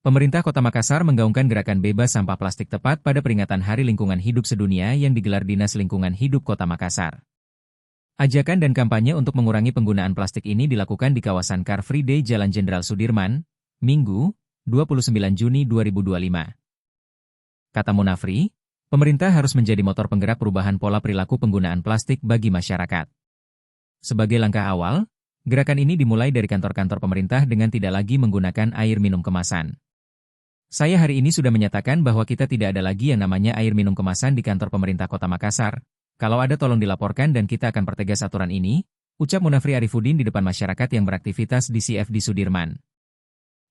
Pemerintah Kota Makassar menggaungkan gerakan bebas sampah plastik tepat pada peringatan Hari Lingkungan Hidup Sedunia yang digelar Dinas Lingkungan Hidup Kota Makassar. Ajakan dan kampanye untuk mengurangi penggunaan plastik ini dilakukan di kawasan Car Free Day Jalan Jenderal Sudirman, Minggu, 29 Juni 2025. Kata Munafri, pemerintah harus menjadi motor penggerak perubahan pola perilaku penggunaan plastik bagi masyarakat. Sebagai langkah awal, gerakan ini dimulai dari kantor-kantor pemerintah dengan tidak lagi menggunakan air minum kemasan. Saya hari ini sudah menyatakan bahwa kita tidak ada lagi yang namanya air minum kemasan di kantor pemerintah Kota Makassar. Kalau ada tolong dilaporkan dan kita akan pertegas aturan ini, ucap Munafri Arifudin di depan masyarakat yang beraktivitas di CFD Sudirman.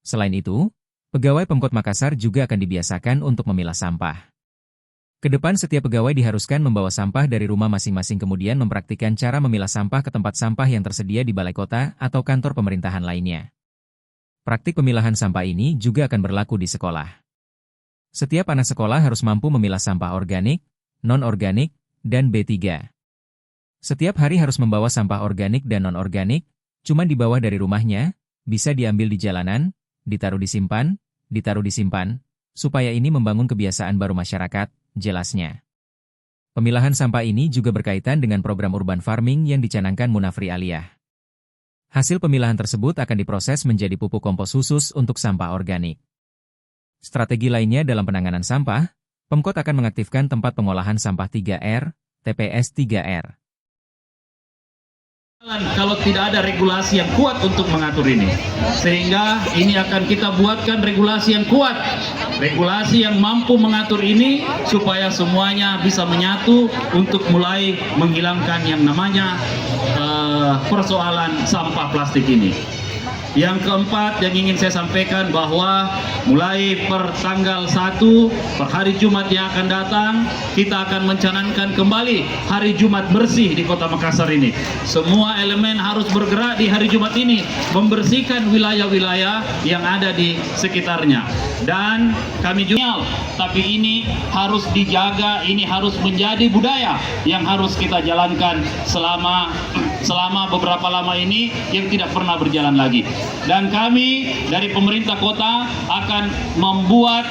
Selain itu, pegawai Pemkot Makassar juga akan dibiasakan untuk memilah sampah. Kedepan setiap pegawai diharuskan membawa sampah dari rumah masing-masing kemudian mempraktikkan cara memilah sampah ke tempat sampah yang tersedia di balai kota atau kantor pemerintahan lainnya. Praktik pemilahan sampah ini juga akan berlaku di sekolah. Setiap anak sekolah harus mampu memilah sampah organik, non-organik, dan B3. Setiap hari harus membawa sampah organik dan non-organik, cuma dibawa dari rumahnya, bisa diambil di jalanan, ditaruh disimpan, supaya ini membangun kebiasaan baru masyarakat, jelasnya. Pemilahan sampah ini juga berkaitan dengan program urban farming yang dicanangkan Munafri Aliyah. Hasil pemilahan tersebut akan diproses menjadi pupuk kompos khusus untuk sampah organik. Strategi lainnya dalam penanganan sampah, Pemkot akan mengaktifkan tempat pengolahan sampah 3R, TPS 3R. Kalau tidak ada regulasi yang kuat untuk mengatur ini, sehingga ini akan kita buatkan regulasi yang kuat, regulasi yang mampu mengatur ini supaya semuanya bisa menyatu untuk mulai menghilangkan yang namanya persoalan sampah plastik ini. Yang keempat yang ingin saya sampaikan bahwa mulai per tanggal 1, per hari Jumat yang akan datang, kita akan mencanangkan kembali hari Jumat bersih di Kota Makassar ini. Semua elemen harus bergerak di hari Jumat ini, membersihkan wilayah-wilayah yang ada di sekitarnya. Dan kami juga, tapi ini harus dijaga, ini harus menjadi budaya yang harus kita jalankan selama beberapa lama ini yang tidak pernah berjalan lagi. Dan kami dari pemerintah kota akan membuat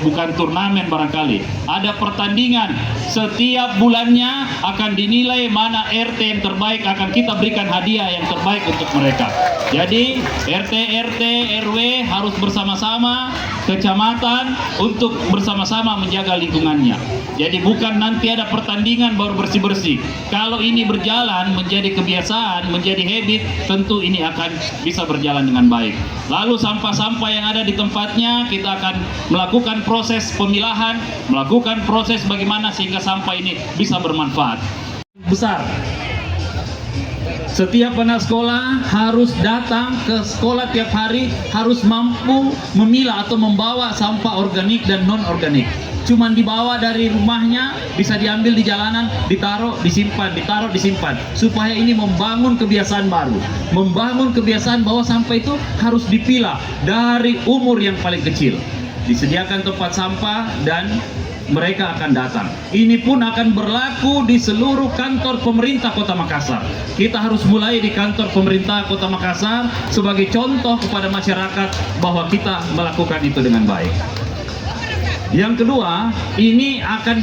bukan turnamen barangkali, ada pertandingan setiap bulannya akan dinilai mana RT yang terbaik, akan kita berikan hadiah yang terbaik untuk mereka. Jadi RT, RW harus bersama-sama, kecamatan untuk bersama-sama menjaga lingkungannya. Jadi bukan nanti ada pertandingan baru bersih-bersih. Kalau ini berjalan menjadi kebiasaan, menjadi habit, tentu ini akan bisa berjalan dengan baik. Lalu sampah-sampah yang ada di tempatnya kita akan melakukan proses pemilahan, melakukan proses bagaimana sehingga sampah ini bisa bermanfaat besar. Setiap anak sekolah harus datang ke sekolah tiap hari, harus mampu memilah atau membawa sampah organik dan non-organik. Cuman dibawa dari rumahnya, bisa diambil di jalanan, ditaruh, disimpan, supaya ini membangun kebiasaan baru, membangun kebiasaan bahwa sampah itu harus dipilah dari umur yang paling kecil. Disediakan tempat sampah dan mereka akan datang. Ini pun akan berlaku di seluruh kantor pemerintah Kota Makassar. Kita harus mulai di kantor pemerintah Kota Makassar sebagai contoh kepada masyarakat bahwa kita melakukan itu dengan baik. Yang kedua, ini akan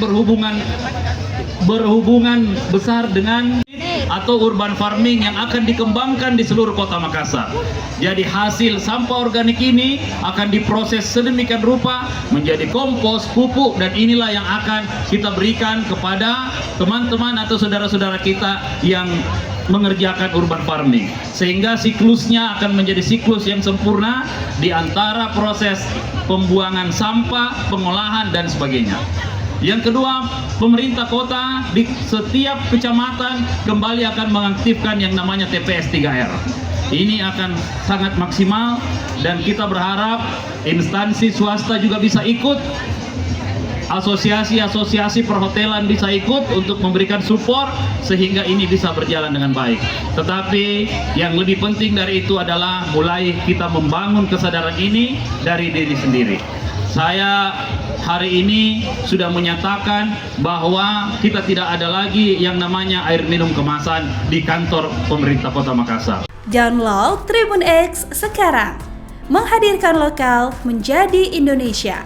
berhubungan besar dengan atau urban farming yang akan dikembangkan di seluruh Kota Makassar. Jadi hasil sampah organik ini akan diproses sedemikian rupa menjadi kompos, pupuk, dan inilah yang akan kita berikan kepada teman-teman atau saudara-saudara kita yang mengerjakan urban farming, sehingga siklusnya akan menjadi siklus yang sempurna di antara proses pembuangan sampah, pengolahan, dan sebagainya. Yang kedua, pemerintah kota di setiap kecamatan kembali akan mengaktifkan yang namanya TPS 3R. Ini akan sangat maksimal dan kita berharap instansi swasta juga bisa ikut, asosiasi-asosiasi perhotelan bisa ikut untuk memberikan support sehingga ini bisa berjalan dengan baik. Tetapi yang lebih penting dari itu adalah mulai kita membangun kesadaran ini dari diri sendiri. Saya hari ini sudah menyatakan bahwa kita tidak ada lagi yang namanya air minum kemasan di kantor pemerintah Kota Makassar. Download Tribun X sekarang, Menghadirkan lokal menjadi Indonesia.